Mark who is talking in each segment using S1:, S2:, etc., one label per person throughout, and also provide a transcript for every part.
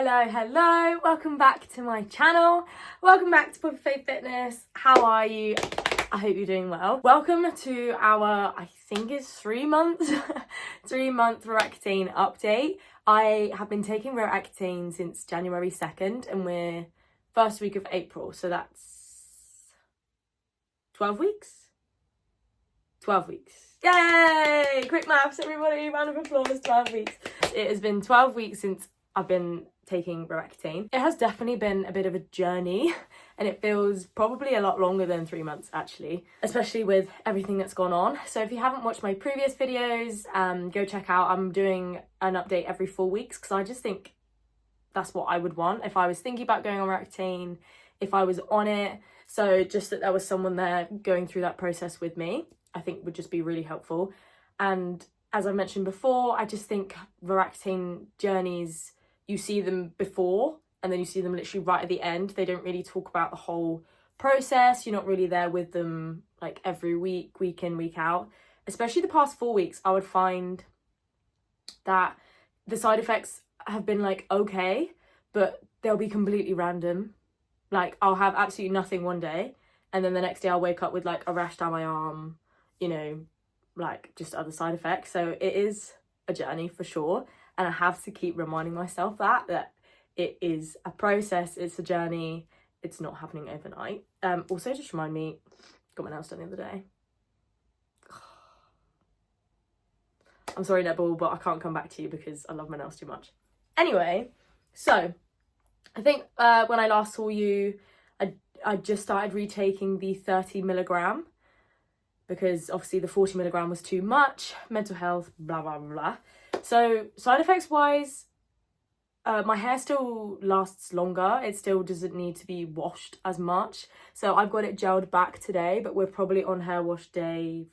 S1: Hello, welcome back to my channel. Welcome back to Poppy Faith Fitness. How are you? I hope you're doing well. Welcome to our, I think it's 3 months, 3 month Roaccutane update. I have been taking Roaccutane since January 2nd and we're first week of April, so that's 12 weeks? 12 weeks. Yay! Quick maths, everybody, round of applause, 12 weeks. It has been 12 weeks since I've been taking Roaccutane. It has definitely been a bit of a journey and it feels probably a lot longer than 3 months actually, especially with everything that's gone on. So if you haven't watched my previous videos, go check out. I'm doing an update every 4 weeks because I just think that's what I would want if I was thinking about going on Roaccutane, if I was on it. So just that there was someone there going through that process with me, I think would just be really helpful. And as I mentioned before, I just think Roaccutane journeys, you see them before and then you see them literally right at the end. They don't really talk about the whole process. You're not really there with them like every week, week in, week out. Especially the past 4 weeks, I would find that the side effects have been like okay, but they'll be completely random. Like I'll have absolutely nothing one day and then the next day I'll wake up with like a rash down my arm, you know, like just other side effects. So it is a journey for sure. And I have to keep reminding myself that it is a process, it's a journey, it's not happening overnight. Also just remind me, got my nails done the other day. I'm sorry netball, but I can't come back to you because I love my nails too much. Anyway, so I think when I last saw you, I just started retaking the 30 milligram because obviously the 40 milligram was too much, mental health, blah, blah, blah. So side effects wise, my hair still lasts longer. It still doesn't need to be washed as much. So I've got it gelled back today, but we're probably on hair wash day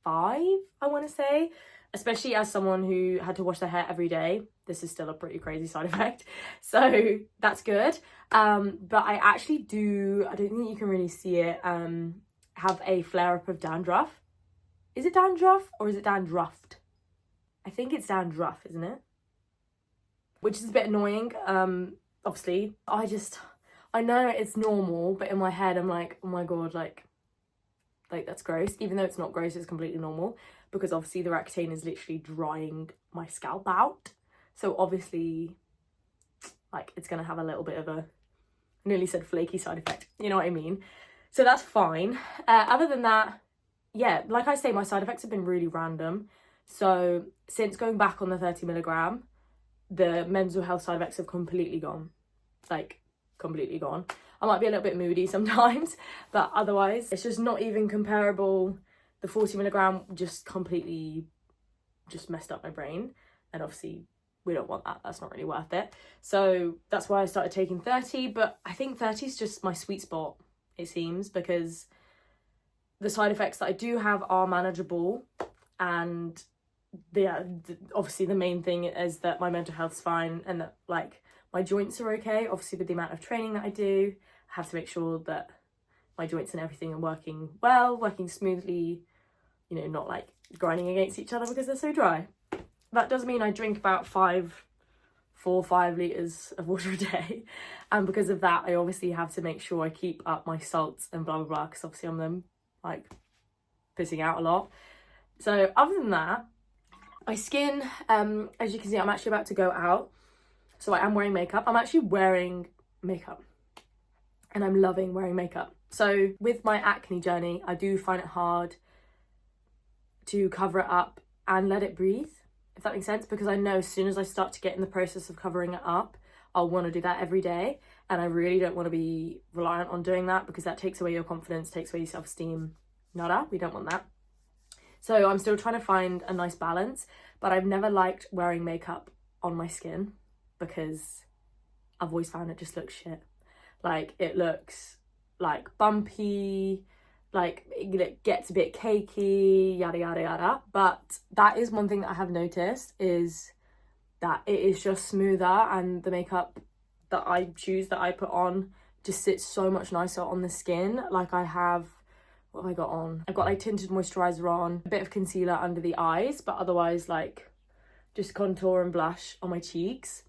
S1: 5, I want to say. Especially as someone who had to wash their hair every day, this is still a pretty crazy side effect. So that's good. But I actually do, I don't think you can really see it, have a flare up of dandruff. Is it dandruff or is it dandruffed? I think it's dandruff, isn't it? Which is a bit annoying. Obviously, I know it's normal, but in my head I'm like, oh my god, like that's gross. Even though it's not gross, it's completely normal because obviously the Roaccutane is literally drying my scalp out. So obviously, like it's gonna have a little bit of a, I nearly said flaky side effect. You know what I mean? So that's fine. Other than that, yeah, like I say, my side effects have been really random. So since going back on the 30 milligram, the mental health side effects have completely gone. Like completely gone. I might be a little bit moody sometimes, but otherwise it's just not even comparable. The 40 milligram just completely just messed up my brain. And obviously we don't want that. That's not really worth it. So that's why I started taking 30, but I think 30 is just my sweet spot, it seems, because the side effects that I do have are manageable. And obviously the main thing is that my mental health's fine and that like my joints are okay. Obviously with the amount of training that I do, I have to make sure that my joints and everything are working well, working smoothly, you know, not like grinding against each other because they're so dry. That does mean I drink about 4 or 5 litres of water a day. And because of that, I obviously have to make sure I keep up my salts and blah, blah, blah, because obviously I'm then like pissing out a lot. So other than that, my skin, as you can see, I'm actually about to go out. So I am wearing makeup. I'm actually wearing makeup and I'm loving wearing makeup. So with my acne journey, I do find it hard to cover it up and let it breathe, if that makes sense, because I know as soon as I start to get in the process of covering it up, I'll want to do that every day. And I really don't want to be reliant on doing that because that takes away your confidence, takes away your self-esteem. Nada, we don't want that. So I'm still trying to find a nice balance, but I've never liked wearing makeup on my skin because I've always found it just looks shit. Like it looks like bumpy, like it gets a bit cakey, yada, yada, yada. But that is one thing that I have noticed is that it is just smoother and the makeup that I choose, that I put on, just sits so much nicer on the skin. Like I have, what have I got on? I've got like tinted moisturizer on, a bit of concealer under the eyes, but otherwise like just contour and blush on my cheeks.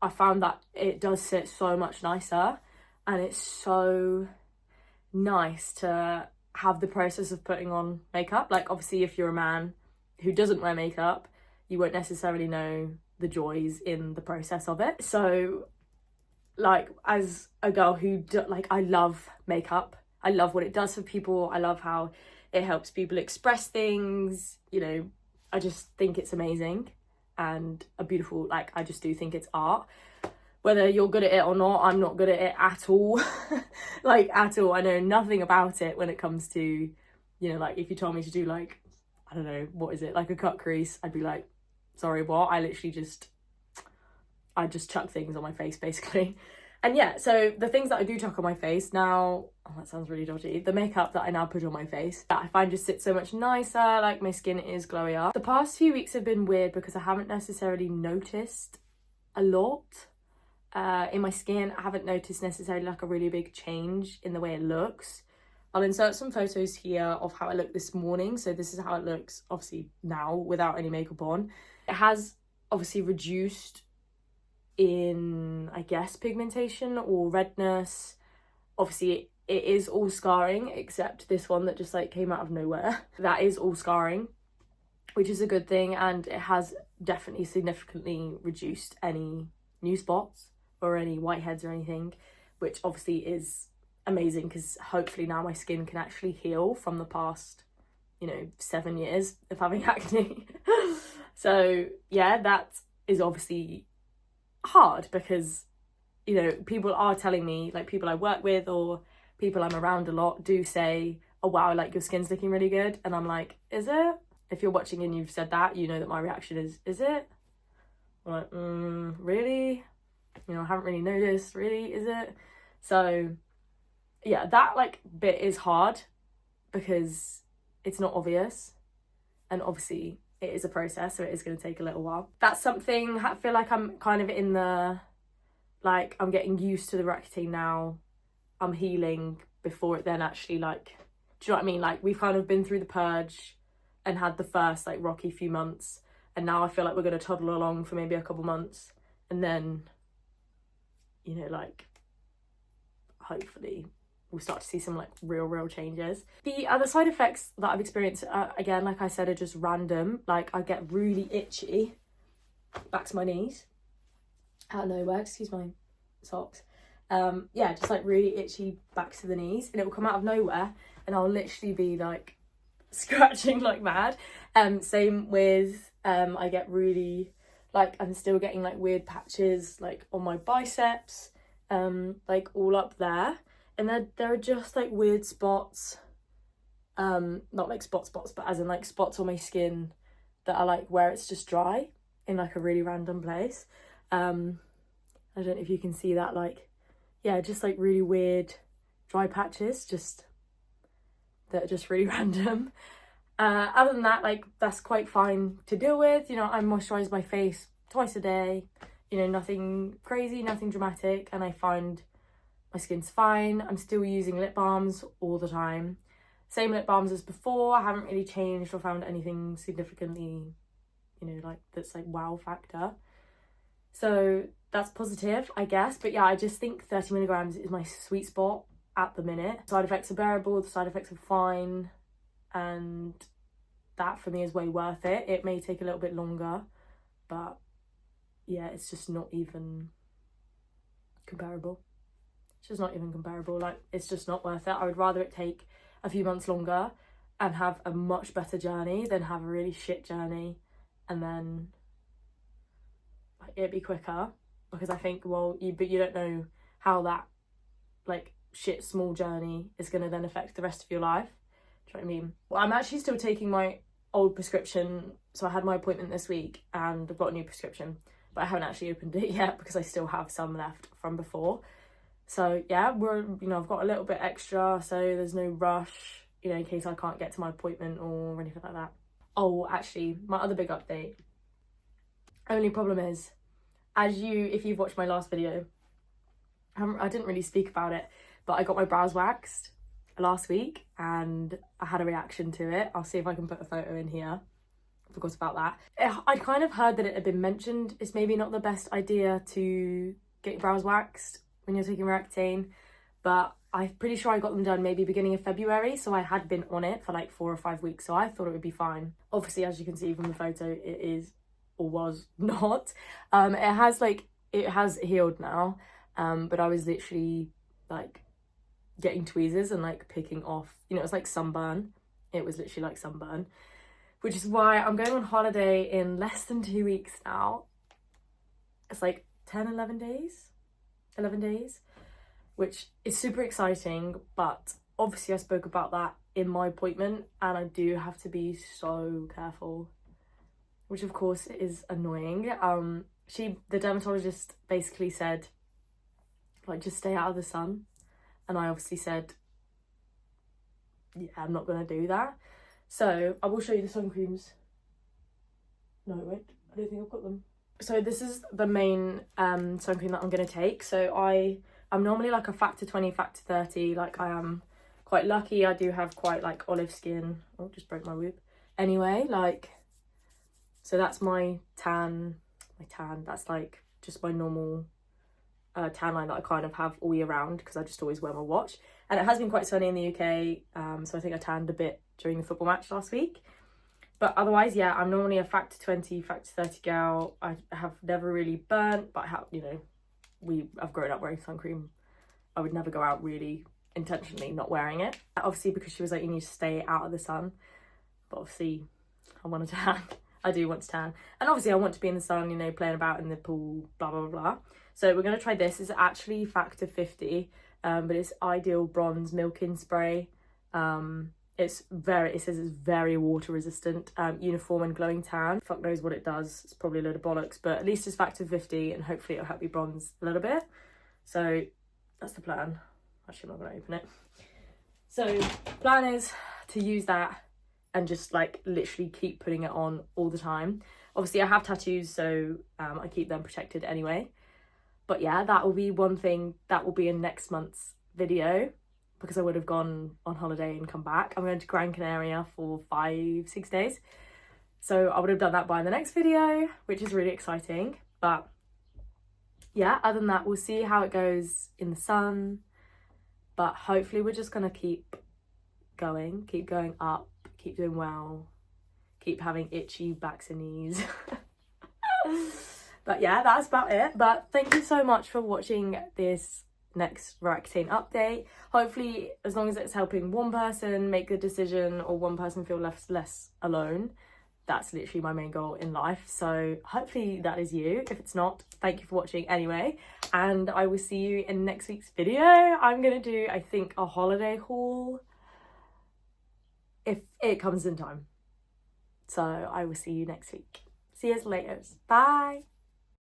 S1: I found that it does sit so much nicer, and it's so nice to have the process of putting on makeup. Like, obviously, if you're a man who doesn't wear makeup, you won't necessarily know the joys in the process of it. So, like, as a girl who like, I love makeup. I love what it does for people. I love how it helps people express things. You know, I just think it's amazing and a beautiful, like, I just do think it's art. Whether you're good at it or not, I'm not good at it at all. Like, at all. I know nothing about it when it comes to, you know, like, if you told me to do, like, I don't know, what is it, like a cut crease, I'd be like, sorry, what? I just chuck things on my face, basically. And yeah, so the things that I do chuck on my face now, oh, that sounds really dodgy, the makeup that I now put on my face, that I find just sits so much nicer, like my skin is glowier. The past few weeks have been weird because I haven't necessarily noticed a lot in my skin. I haven't noticed necessarily like a really big change in the way it looks. I'll insert some photos here of how I look this morning. So this is how it looks, obviously, now without any makeup on. It has obviously reduced in, I guess, pigmentation or redness. Obviously, it is all scarring, except this one that just like came out of nowhere. That is all scarring, which is a good thing, and it has definitely significantly reduced any new spots or any whiteheads or anything, which obviously is amazing because hopefully now my skin can actually heal from the past, you know, 7 years of having acne. So yeah, that is obviously hard because, you know, people are telling me, like people I work with or people I'm around a lot do say, oh wow, like your skin's looking really good, and I'm like, is it? If you're watching and you've said that, you know that my reaction is it? I'm like, really? You know, I haven't really noticed, really, is it? So yeah, that like bit is hard because it's not obvious, and obviously it is a process, so it is going to take a little while. That's something I feel like I'm kind of in the, like, I'm getting used to the Roaccutane now. I'm healing before it then actually, like, do you know what I mean? Like, we've kind of been through the purge and had the first like rocky few months, and now I feel like we're going to toddle along for maybe a couple months, and then, you know, like, hopefully we'll start to see some like real changes. The other side effects that I've experienced, again, like I said, are just random. Like, I get really itchy back to my knees out of nowhere, excuse my socks. Yeah, just like really itchy back to the knees, and it will come out of nowhere and I'll literally be like scratching like mad. Same with I get really, like, I'm still getting like weird patches like on my biceps, like all up there, and there are just like weird spots, not like spots, but as in like spots on my skin that are like where it's just dry in like a really random place. I don't know if you can see that, like, yeah, just like really weird dry patches, just that are just really random. Other than that, like, that's quite fine to deal with. You know, I moisturize my face twice a day, you know, nothing crazy, nothing dramatic, and I find my skin's fine. I'm still using lip balms all the time, same lip balms as before. I haven't really changed or found anything significantly, you know, like that's like wow factor, so that's positive, I guess. But yeah, I just think 30 milligrams is my sweet spot at the minute. Side effects are bearable, the side effects are fine, and that for me is way worth it. It may take a little bit longer, but yeah, it's just not even comparable. It's just not even comparable. Like, it's just not worth it. I would rather it take a few months longer and have a much better journey than have a really shit journey and then like it'd be quicker, because I think, well, you don't know how that like shit small journey is going to then affect the rest of your life. Do you know what I mean? Well, I'm actually still taking my old prescription, so I had my appointment this week and I've got a new prescription, but I haven't actually opened it yet because I still have some left from before. So yeah, you know, I've got a little bit extra, so there's no rush, you know, in case I can't get to my appointment or anything like that. Oh, actually, my other big update. Only problem is, if you've watched my last video, I didn't really speak about it, but I got my brows waxed last week and I had a reaction to it. I'll see if I can put a photo in here forgot about that. I'd kind of heard that it had been mentioned. It's maybe not the best idea to get your brows waxed when you're taking Roaccutane, but I'm pretty sure I got them done maybe beginning of February, so I had been on it for like 4 or 5 weeks, so I thought it would be fine. Obviously, as you can see from the photo, it is or was not. It has healed now, but I was literally like getting tweezers and like picking off, you know, it's like sunburn. It was literally like sunburn, which is why I'm going on holiday in less than 2 weeks now. It's like 11 days, which is super exciting, but obviously I spoke about that in my appointment and I do have to be so careful, which of course is annoying. The dermatologist basically said, like, just stay out of the sun. And I obviously said, yeah, I'm not gonna do that. So I will show you the sun creams. No, wait, I don't think I've got them. So this is the main sun cream that I'm gonna take. So I'm normally like a factor 20, factor 30. Like, I am quite lucky. I do have quite like olive skin. Oh, just broke my whoop. Anyway, like, so that's my tan. That's like just my normal tan line that I kind of have all year round because I just always wear my watch. And it has been quite sunny in the UK, so I think I tanned a bit during the football match last week. But otherwise, yeah, I'm normally a factor 20, factor 30 girl. I have never really burnt, but I have, you know, I've grown up wearing sun cream. I would never go out really intentionally not wearing it. Obviously, because she was like, you need to stay out of the sun. But obviously, I want to tan. I do want to tan. And obviously, I want to be in the sun, you know, playing about in the pool, blah, blah, blah. So we're going to try this. It's actually factor 50, but it's Ideal Bronze Milk-In Spray. It says it's very water resistant, uniform and glowing tan. Fuck knows what it does. It's probably a load of bollocks, but at least it's factor 50 and hopefully it'll help you bronze a little bit. So that's the plan. Actually, I'm not going to open it. So plan is to use that and just like literally keep putting it on all the time. Obviously I have tattoos, so I keep them protected anyway. But yeah, that will be one thing that will be in next month's video because I would have gone on holiday and come back. I'm going to Gran Canaria for 5-6 days. So I would have done that by the next video, which is really exciting. But yeah, other than that, we'll see how it goes in the sun. But hopefully we're just going to keep going up, keep doing well, keep having itchy backs and knees. But yeah, that's about it. But thank you so much for watching this next Roaccutane update. Hopefully, as long as it's helping one person make the decision or one person feel less alone, that's literally my main goal in life. So hopefully that is you. If it's not, thank you for watching anyway. And I will see you in next week's video. I'm going to do, I think, a holiday haul if it comes in time. So I will see you next week. See you later. Bye.